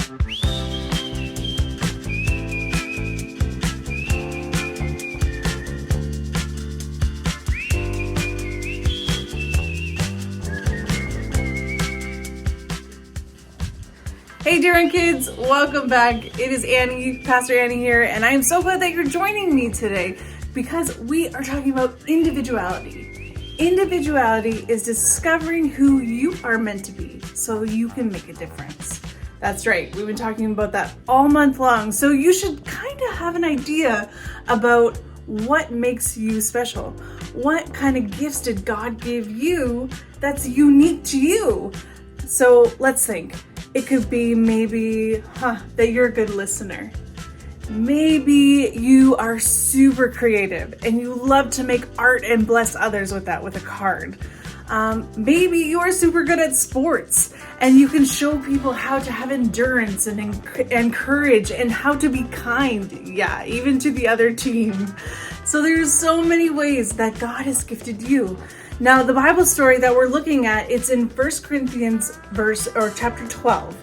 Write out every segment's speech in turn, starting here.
Hey Durham kids, welcome back. It is Annie, Pastor Annie here, and I am so glad that you're joining me today because we are talking about individuality. Individuality is discovering who you are meant to be so you can make a difference. That's right, we've been talking about that all month long, so you should kind of have an idea about what makes you special. What kind of gifts did God give you that's unique to you? So let's think. It could be maybe that you're a good listener. Maybe you are super creative and you love to make art and bless others with that with a card. Maybe you are super good at sports and you can show people how to have endurance and courage and how to be kind. Yeah, even to the other team. So there's so many ways that God has gifted you. Now, the Bible story that we're looking at, it's in 1 Corinthians chapter 12.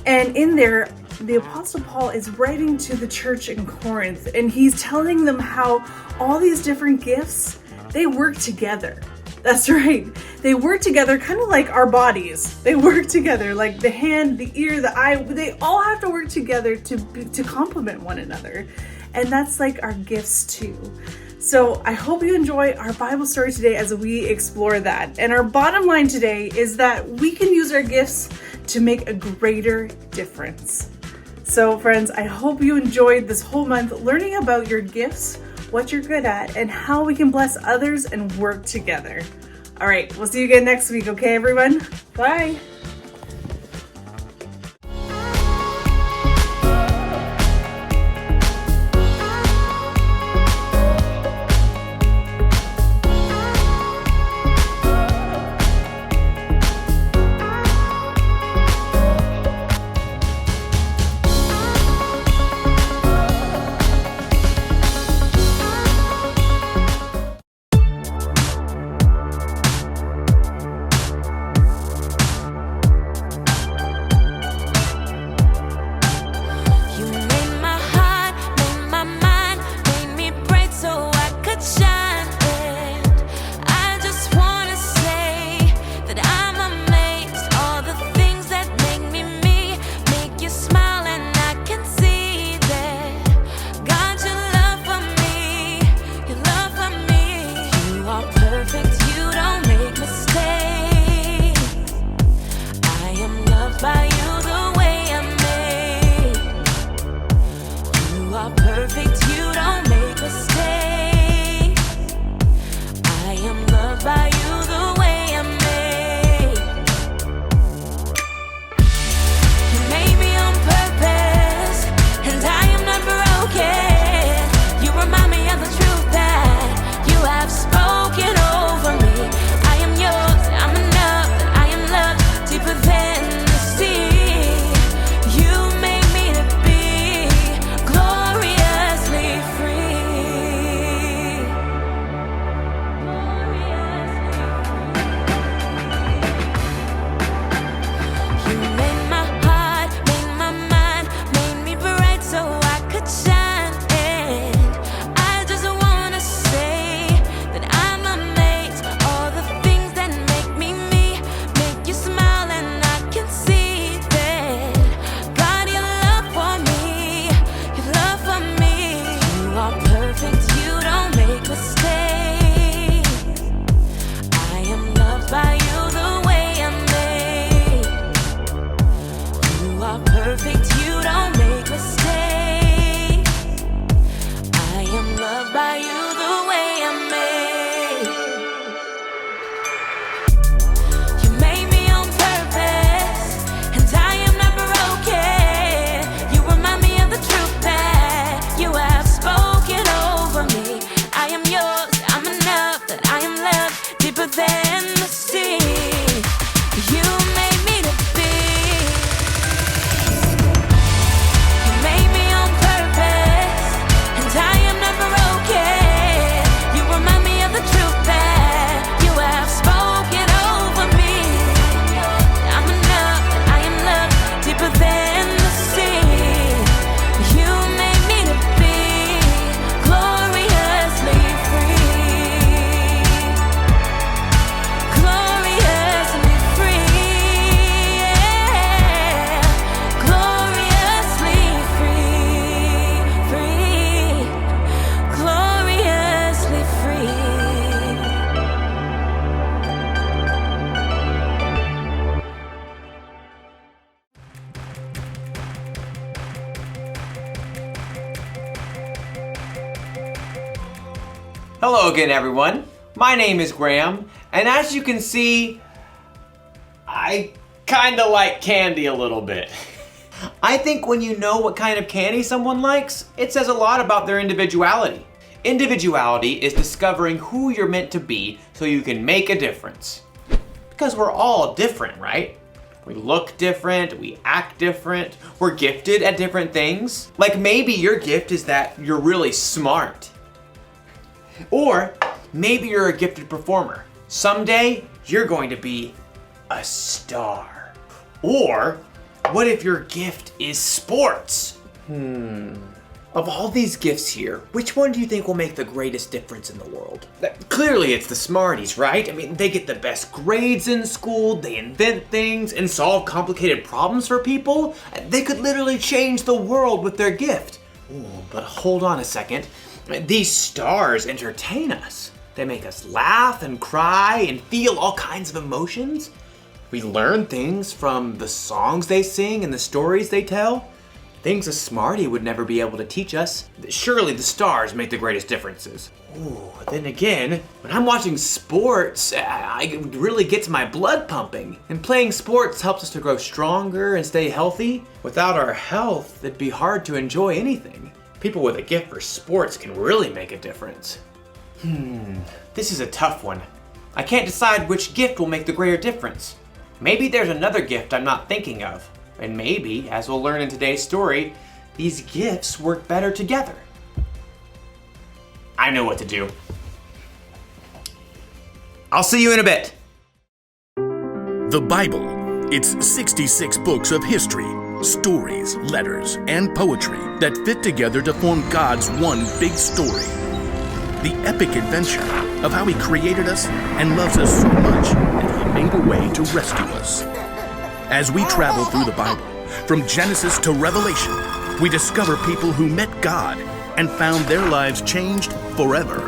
And in there, the Apostle Paul is writing to the church in Corinth, and he's telling them how all these different gifts, they work together. That's right. They work together kind of like our bodies. They work together like the hand, the ear, the eye. They all have to work together to complement one another. And that's like our gifts too. So I hope you enjoy our Bible story today as we explore that. And our bottom line today is that we can use our gifts to make a greater difference. So friends, I hope you enjoyed this whole month learning about your gifts, what you're good at, and how we can bless others and work together. All right, we'll see you again next week, okay, everyone? Bye. Hello again, everyone. My name is Graham, and as you can see, I kinda like candy a little bit. I think when you know what kind of candy someone likes, it says a lot about their individuality. Individuality is discovering who you're meant to be so you can make a difference. Because we're all different, right? We look different, we act different, we're gifted at different things. Like maybe your gift is that you're really smart. Or maybe you're a gifted performer. Someday, you're going to be a star. Or what if your gift is sports? Of all these gifts here, which one do you think will make the greatest difference in the world? Clearly it's the smarties, right? I mean, they get the best grades in school, they invent things and solve complicated problems for people. They could literally change the world with their gift. Ooh, but hold on a second. These stars entertain us. They make us laugh and cry and feel all kinds of emotions. We learn things from the songs they sing and the stories they tell. Things a smarty would never be able to teach us. Surely the stars make the greatest differences. Ooh, then again, when I'm watching sports, it really gets my blood pumping. And playing sports helps us to grow stronger and stay healthy. Without our health, it'd be hard to enjoy anything. People with a gift for sports can really make a difference. This is a tough one. I can't decide which gift will make the greater difference. Maybe there's another gift I'm not thinking of. And maybe, as we'll learn in today's story, these gifts work better together. I know what to do. I'll see you in a bit. The Bible. It's 66 books of history, stories, letters, and poetry that fit together to form God's one big story. The epic adventure of how He created us and loves us so much that He made a way to rescue us. As we travel through the Bible, from Genesis to Revelation, we discover people who met God and found their lives changed forever.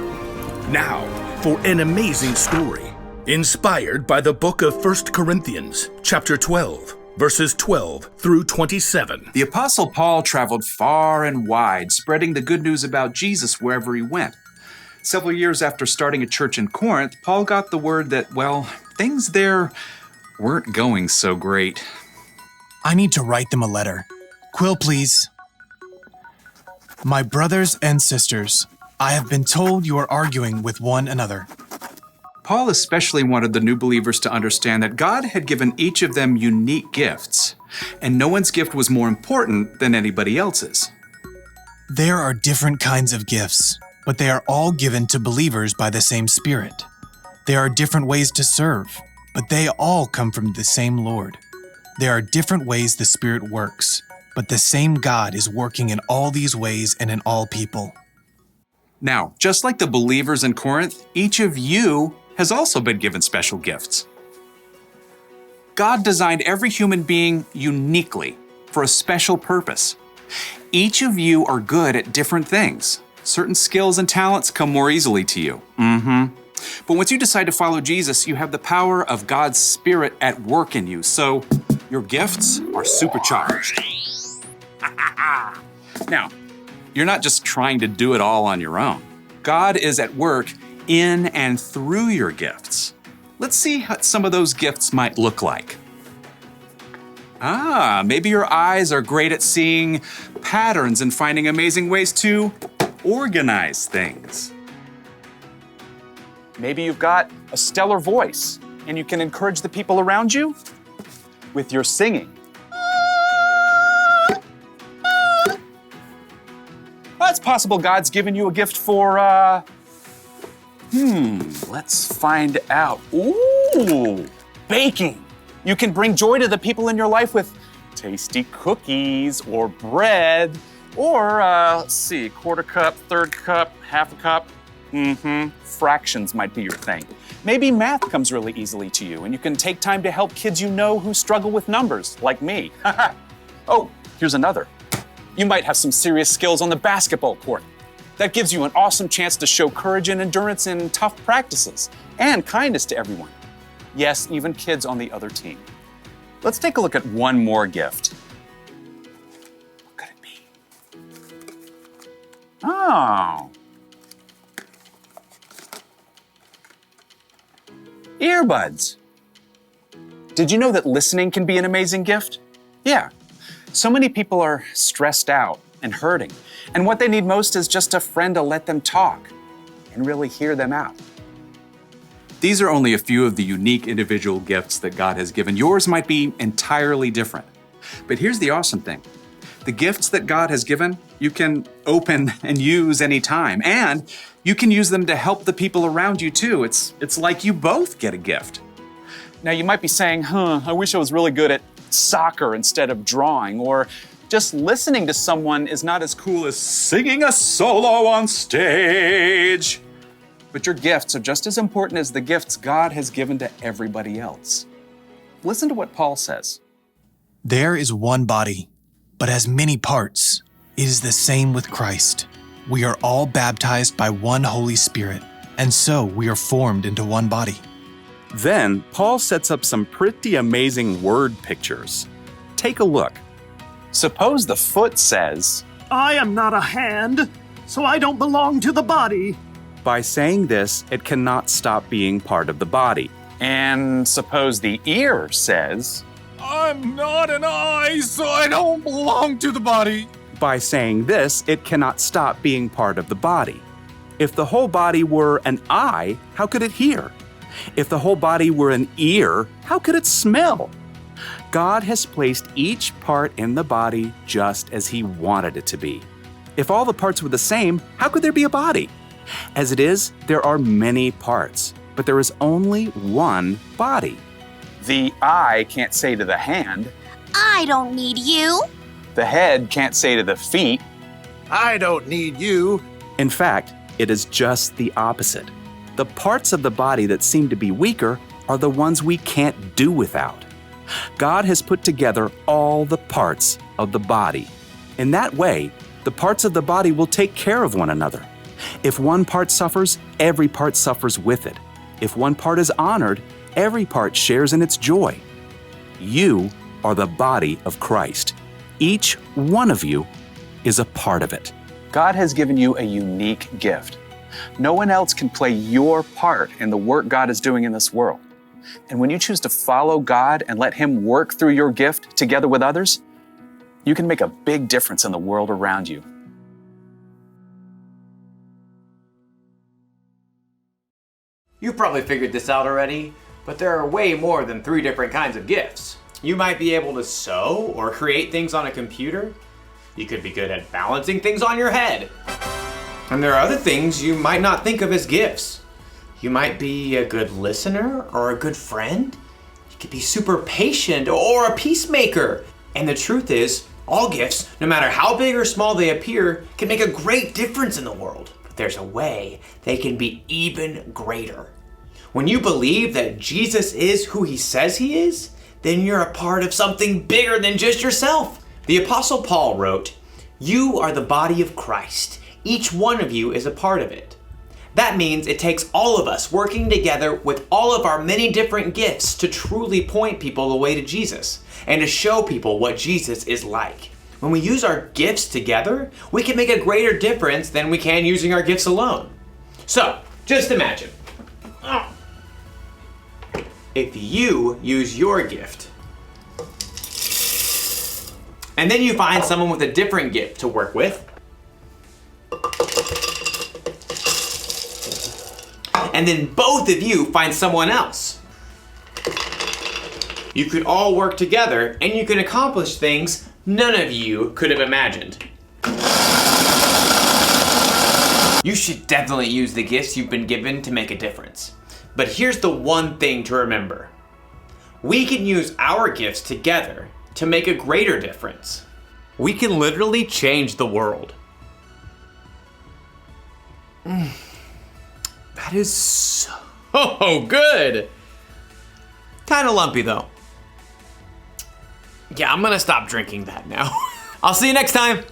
Now, for an amazing story, inspired by the book of 1 Corinthians, chapter 12, verses 12 through 27. The Apostle Paul traveled far and wide, spreading the good news about Jesus wherever he went. Several years after starting a church in Corinth, Paul got the word that, things there weren't going so great. I need to write them a letter. Quill, please. My brothers and sisters, I have been told you are arguing with one another. Paul especially wanted the new believers to understand that God had given each of them unique gifts, and no one's gift was more important than anybody else's. There are different kinds of gifts, but they are all given to believers by the same Spirit. There are different ways to serve, but they all come from the same Lord. There are different ways the Spirit works, but the same God is working in all these ways and in all people. Now, just like the believers in Corinth, each of you has also been given special gifts. God designed every human being uniquely for a special purpose. Each of you are good at different things. Certain skills and talents come more easily to you. But once you decide to follow Jesus, you have the power of God's Spirit at work in you, so your gifts are supercharged. Now, you're not just trying to do it all on your own. God is at work in and through your gifts. Let's see what some of those gifts might look like. Maybe your eyes are great at seeing patterns and finding amazing ways to organize things. Maybe you've got a stellar voice and you can encourage the people around you with your singing. Well, it's possible God's given you a gift for, let's find out. Ooh, baking. You can bring joy to the people in your life with tasty cookies or bread or, quarter cup, third cup, half a cup. Fractions might be your thing. Maybe math comes really easily to you and you can take time to help kids you know who struggle with numbers, like me. Oh, here's another. You might have some serious skills on the basketball court. That gives you an awesome chance to show courage and endurance in tough practices and kindness to everyone. Yes, even kids on the other team. Let's take a look at one more gift. What could it be? Oh. Earbuds. Did you know that listening can be an amazing gift? Yeah. So many people are stressed out and hurting, and what they need most is just a friend to let them talk and really hear them out. These are only a few of the unique individual gifts that God has given. Yours might be entirely different. But here's the awesome thing. The gifts that God has given, you can open and use anytime, and you can use them to help the people around you too. It's like you both get a gift. Now you might be saying, I wish I was really good at soccer instead of drawing, or just listening to someone is not as cool as singing a solo on stage. But your gifts are just as important as the gifts God has given to everybody else. Listen to what Paul says. There is one body, but has many parts. It is the same with Christ. We are all baptized by one Holy Spirit, and so we are formed into one body. Then, Paul sets up some pretty amazing word pictures. Take a look. Suppose the foot says, I am not a hand, so I don't belong to the body. By saying this, it cannot stop being part of the body. and suppose the ear says, I'm not an eye, so I don't belong to the body. By saying this, it cannot stop being part of the body. If the whole body were an eye, how could it hear? If the whole body were an ear, how could it smell? God has placed each part in the body just as He wanted it to be. If all the parts were the same, how could there be a body? As it is, there are many parts, but there is only one body. the eye can't say to the hand, I don't need you. the head can't say to the feet, I don't need you. In fact, it is just the opposite. The parts of the body that seem to be weaker are the ones we can't do without. God has put together all the parts of the body. In that way, the parts of the body will take care of one another. If one part suffers, every part suffers with it. If one part is honored, every part shares in its joy. You are the body of Christ. Each one of you is a part of it. God has given you a unique gift. No one else can play your part in the work God is doing in this world. And when you choose to follow God and let Him work through your gift together with others, you can make a big difference in the world around you. You've probably figured this out already, but there are way more than 3 different kinds of gifts. You might be able to sew or create things on a computer. You could be good at balancing things on your head. And there are other things you might not think of as gifts. You might be a good listener or a good friend. You could be super patient or a peacemaker. And the truth is, all gifts, no matter how big or small they appear, can make a great difference in the world. But there's a way they can be even greater. When you believe that Jesus is who He says He is, then you're a part of something bigger than just yourself. The Apostle Paul wrote, "You are the body of Christ. Each one of you is a part of it." That means it takes all of us working together with all of our many different gifts to truly point people the way to Jesus and to show people what Jesus is like. When we use our gifts together, we can make a greater difference than we can using our gifts alone. So, just imagine. If you use your gift, and then you find someone with a different gift to work with, and then both of you find someone else, you could all work together and you can accomplish things none of you could have imagined. You should definitely use the gifts you've been given to make a difference. But here's the one thing to remember. We can use our gifts together to make a greater difference. We can literally change the world. That is so good. Kind of lumpy though. Yeah, I'm gonna stop drinking that now. I'll see you next time.